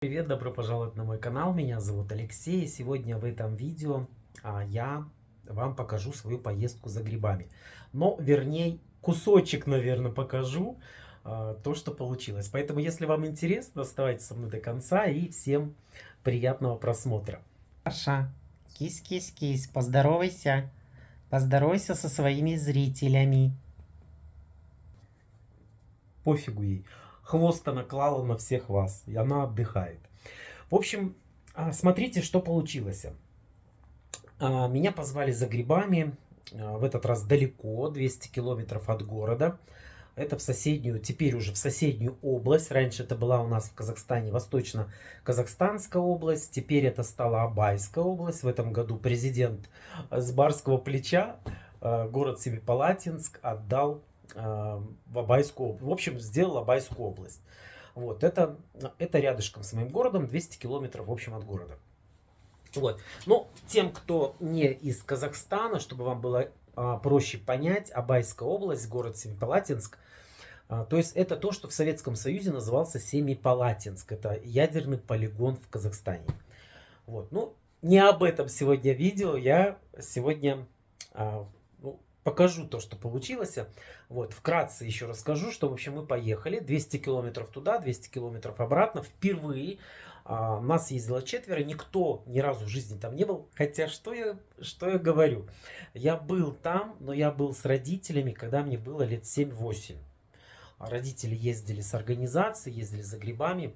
Привет, добро пожаловать на мой канал. Меня зовут Алексей. И сегодня в этом видео я вам покажу свою поездку за грибами. Но, вернее, кусочек, наверное, покажу то, что получилось. Поэтому, если вам интересно, оставайтесь со мной до конца и всем приятного просмотра. Саша, кись-кись-кись, поздоровайся. Поздоровайся со своими зрителями. Пофигу ей. Хвост она клала на всех вас, и она отдыхает. В общем, смотрите, что получилось. Меня позвали за грибами, в этот раз далеко, 200 километров от города. Это в соседнюю, теперь уже в соседнюю область. Раньше это была у нас в Казахстане Восточно-Казахстанская область. Теперь это стала Абайская область. В этом году президент с барского плеча город Семипалатинск отдал в Абайскую область. В общем, сделал Абайскую область. Вот, это рядышком с моим городом, 200 километров, в общем, от города. Вот. Но тем, кто не из Казахстана, чтобы вам было проще понять, Абайская область, город Семипалатинск, то есть это то, что в Советском Союзе назывался Семипалатинск. Это ядерный полигон в Казахстане. Вот. Ну, не об этом сегодня видео. Я сегодня покажу то, что получилось. Вот, вкратце еще расскажу, что, в общем, мы поехали. 200 километров туда, 200 километров обратно. Впервые нас ездило четверо. Никто ни разу в жизни там не был. Хотя, что я говорю? Я был там, но я был с родителями, когда мне было лет 7-8. Родители ездили с организацией, ездили за грибами.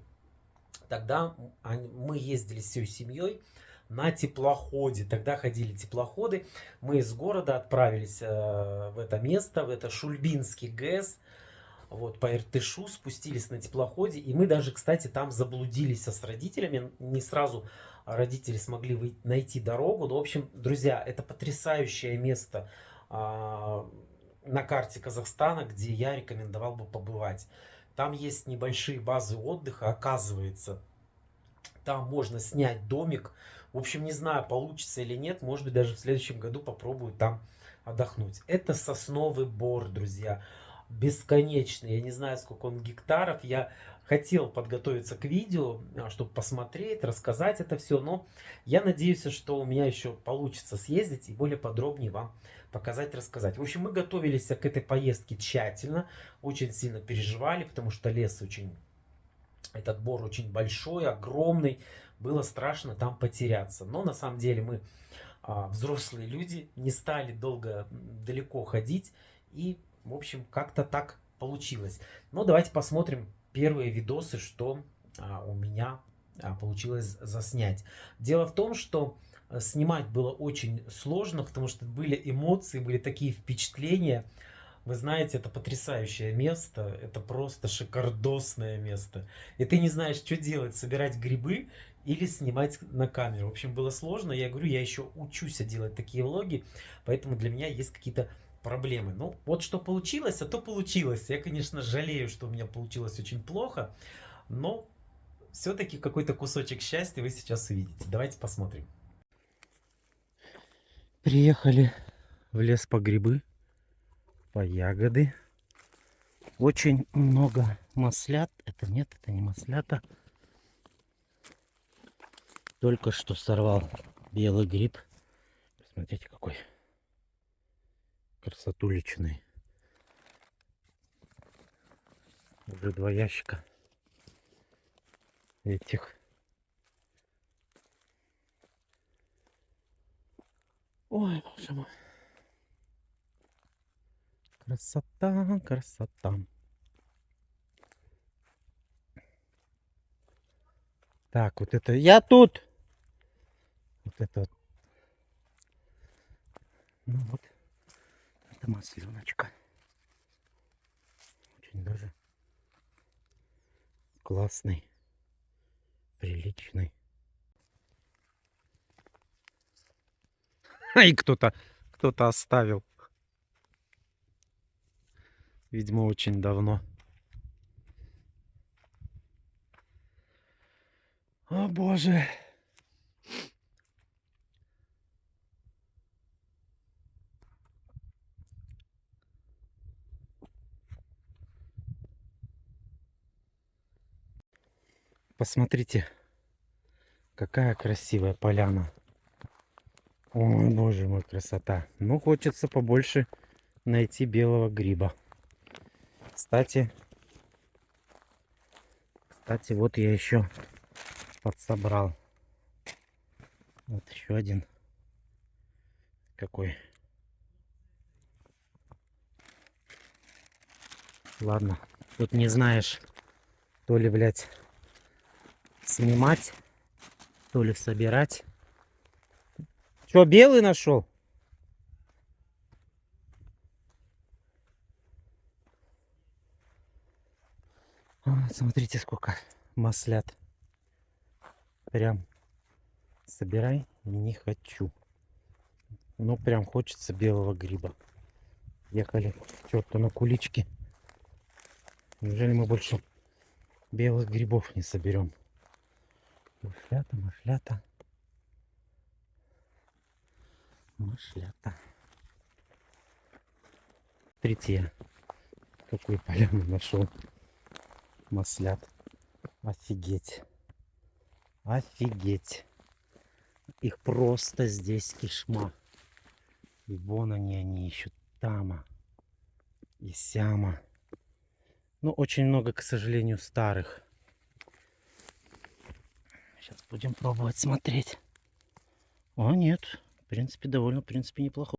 Тогда мы ездили всей семьей на теплоходе. Тогда ходили теплоходы. Мы из города отправились в это место, в это Шульбинский ГЭС. Вот, по Иртышу спустились на теплоходе. И мы даже, кстати, там заблудились с родителями. Не сразу родители смогли найти дорогу. Но, в общем, друзья, это потрясающее место на карте Казахстана, где я рекомендовал бы побывать. Там есть небольшие базы отдыха, оказывается. Там можно снять домик. В общем, не знаю, получится или нет. Может быть, даже в следующем году попробую там отдохнуть. Это сосновый бор, друзья. Бесконечный. Я не знаю, сколько он гектаров. Я хотел подготовиться к видео, чтобы посмотреть, рассказать это все. Но я надеюсь, что у меня еще получится съездить и более подробнее вам показать, рассказать. В общем, мы готовились к этой поездке тщательно. Очень сильно переживали, потому что лес очень... Этот бор очень большой, огромный. Было страшно там потеряться. Но на самом деле мы взрослые люди, не стали далеко ходить. И, в общем, как-то так получилось. Но давайте посмотрим первые видосы, что у меня получилось заснять. Дело в том, что снимать было очень сложно, потому что были эмоции, были такие впечатления. Вы знаете, это потрясающее место, это просто шикардосное место. И ты не знаешь, что делать, собирать грибы или снимать на камеру. В общем, было сложно. Я говорю, я еще учусь делать такие влоги, поэтому для меня есть какие-то проблемы. Ну, вот что получилось, а то получилось. Я, конечно, жалею, что у меня получилось очень плохо, но все-таки какой-то кусочек счастья вы сейчас увидите. Давайте посмотрим. Приехали в лес по грибы, по ягоды. Очень много маслят. Это нет, это не маслята. Только что сорвал белый гриб. Посмотрите, какой красотуличный. Уже 2 ящика этих. Ой, боже мой. Красота, красота. Так, вот это я тут. Вот это вот. Ну вот. Это масленочка. Очень даже классный. Приличный. И кто-то оставил. Видимо, очень давно. О боже. посмотрите, какая красивая поляна. Ой, боже мой, красота. Ну, хочется побольше найти белого гриба. Кстати, вот я еще подсобрал. Вот еще один. Какой. Ладно, тут не знаешь, то ли, блядь, снимать, то ли собирать. Что, белый нашел? Смотрите, сколько маслят. Прям собирай не хочу. Но прям хочется белого гриба. Ехали к черту на кулички. Неужели мы больше белых грибов не соберем? Машлята, машлята. Машлята. Смотрите, я какую поляну нашел. Маслят. Офигеть. Офигеть. Их просто здесь кишма. И вон они ищут. Тама и сяма. Но очень много, к сожалению, старых. Сейчас будем пробовать смотреть. О, нет. В принципе, довольно, в принципе, неплохо.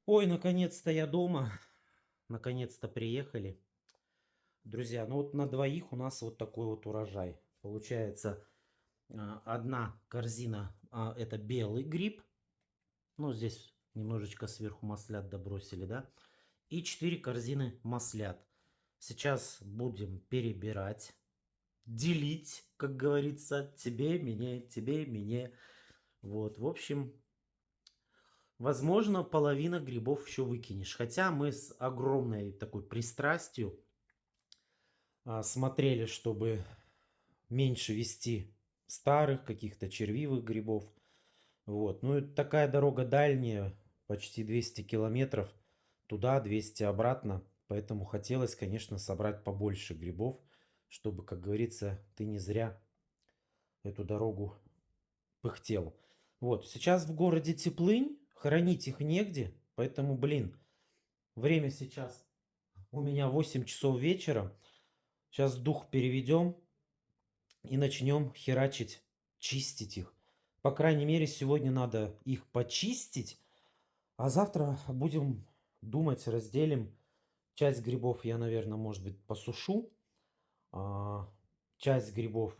Ой, наконец-то я дома. Наконец-то приехали. Друзья, ну вот на двоих у нас вот такой вот урожай. Получается, одна корзина это белый гриб. Ну, здесь немножечко сверху маслят добросили, да? И 4 корзины маслят. Сейчас будем перебирать, делить, как говорится, тебе, мне, тебе, мне. Вот, в общем, возможно, половина грибов еще выкинешь. Хотя мы с огромной такой пристрастию смотрели, чтобы меньше вести старых каких-то червивых грибов. Вот. Ну, это такая дорога дальняя, почти 200 километров. Туда, 200 обратно. Поэтому хотелось, конечно, собрать побольше грибов, чтобы, как говорится, ты не зря эту дорогу пыхтел. Вот. Сейчас в городе теплынь, хранить их негде. Поэтому, блин, время сейчас у меня 8 часов вечера. Сейчас дух переведем и начнем херачить, чистить их. По крайней мере, сегодня надо их почистить, а завтра будем думать, разделим. Часть грибов я, наверное, может быть, посушу. А часть грибов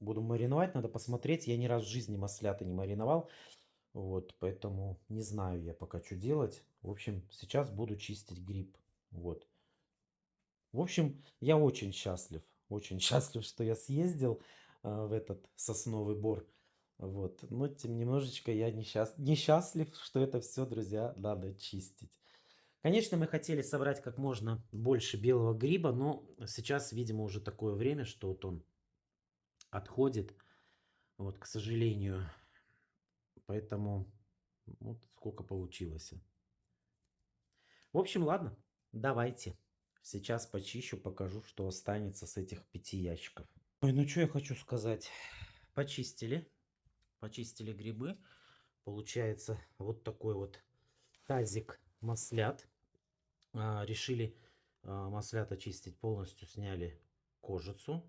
буду мариновать, надо посмотреть. Я ни разу в жизни маслята не мариновал. Вот, поэтому не знаю я пока, что делать. В общем, сейчас буду чистить гриб. Вот. В общем, я очень счастлив. Очень счастлив, что я съездил в этот сосновый бор. Вот. Но тем немножечко я несчастлив, что это все, друзья, надо чистить. Конечно, мы хотели собрать как можно больше белого гриба, но сейчас, видимо, уже такое время, что вот он отходит. Вот, к сожалению. Поэтому вот сколько получилось. В общем, ладно, давайте. Сейчас почищу, покажу, что останется с этих 5 ящиков. Ой, ну что я хочу сказать. Почистили. Почистили грибы. Получается вот такой вот тазик маслят. Решили маслята чистить полностью. Сняли кожицу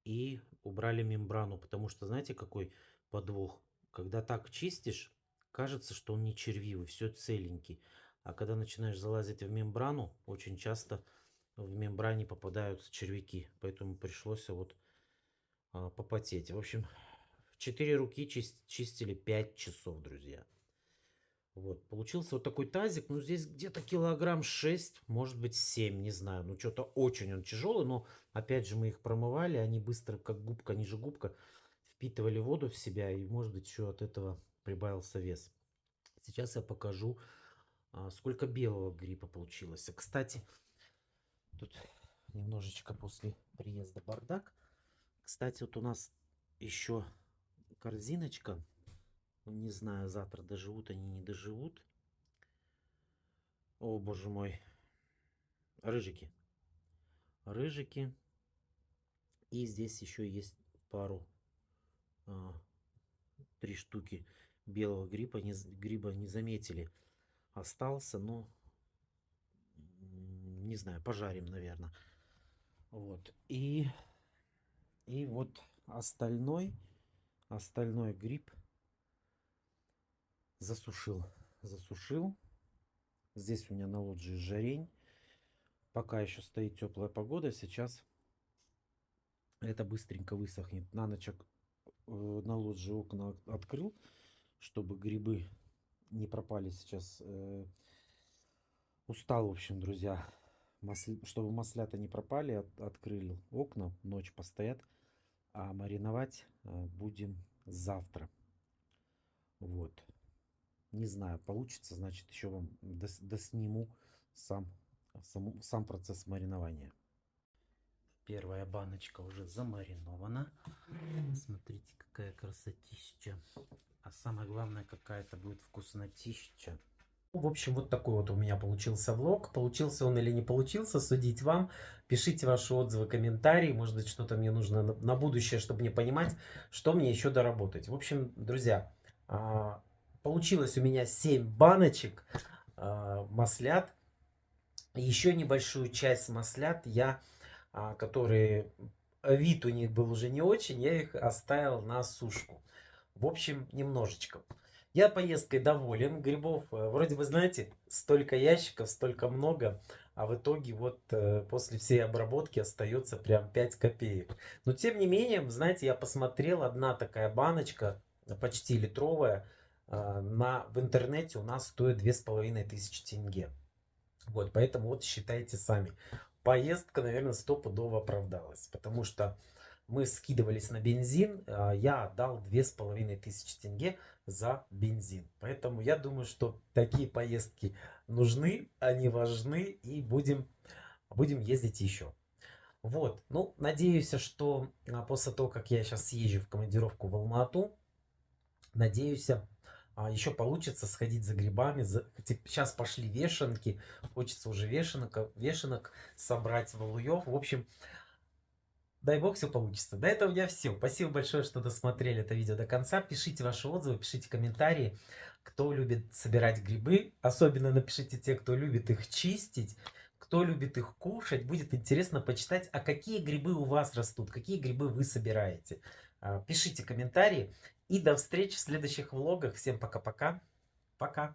и убрали мембрану. Потому что знаете, какой подвох? Когда так чистишь, кажется, что он не червивый, все целенький. А когда начинаешь залазить в мембрану, очень часто в мембране попадаются червяки. Поэтому пришлось вот попотеть. В общем, в 4 руки чистили 5 часов, друзья. Вот, получился вот такой тазик. Ну, здесь где-то килограмм 6, может быть 7, не знаю. Ну, что-то очень он тяжелый, но, опять же, мы их промывали. Они быстро, как губка, ниже губка, впитывали воду в себя. И, может быть, еще от этого прибавился вес. Сейчас я покажу, сколько белого гриба получилось. Кстати, тут немножечко после приезда бардак. Кстати, вот у нас еще корзиночка. Не знаю, завтра доживут они, не доживут. О, боже мой. Рыжики. Рыжики. И здесь еще есть пару, 3 штуки белого гриба. Гриба не заметили. Остался, но не знаю, пожарим, наверное. Вот. И вот остальной гриб засушил. Здесь у меня на лоджии жарень. Пока еще стоит теплая погода. Сейчас это быстренько высохнет. На ночь на лоджии окна открыл, чтобы грибы не пропали сейчас. Устал, в общем, друзья. Чтобы маслята не пропали, открыл окна. Ночь постоят. А мариновать будем завтра. Вот. Не знаю, получится, значит, еще вам досниму сам процесс маринования. Первая баночка уже замаринована. Смотрите, какая красотища. А самое главное, какая-то будет вкуснотища. В общем, вот такой вот у меня получился влог. Получился он или не получился, судить вам. Пишите ваши отзывы, комментарии. Может быть, что-то мне нужно на будущее, чтобы мне понимать, что мне еще доработать. В общем, друзья, получилось у меня 7 баночек маслят. Еще небольшую часть маслят, которые вид у них был уже не очень, я их оставил на сушку. В общем, немножечко. Я поездкой доволен. Грибов, вроде бы, знаете, столько ящиков, столько много. А в итоге вот после всей обработки остается прям 5 копеек. Но тем не менее, знаете, я посмотрел, одна такая баночка, почти литровая, в интернете у нас стоит 2500 тенге. Вот, поэтому вот считайте сами. Поездка, наверное, стопудово оправдалась. Потому что мы скидывались на бензин. Я отдал 2500 тенге за бензин. Поэтому я думаю, что такие поездки нужны, они важны. И будем ездить еще. Вот, ну, надеюсь, что после того, как я сейчас съезжу в командировку в Алма-Ату, надеюсь, еще получится сходить за грибами. Сейчас пошли вешенки. Хочется уже вешенок собрать, валуев. В общем, дай бог все получится. До этого у меня все. Спасибо большое, что досмотрели это видео до конца. Пишите ваши отзывы, пишите комментарии. Кто любит собирать грибы. Особенно напишите те, кто любит их чистить. Кто любит их кушать. Будет интересно почитать, а какие грибы у вас растут. Какие грибы вы собираете. Пишите комментарии. И до встречи в следующих влогах. Всем пока-пока. Пока.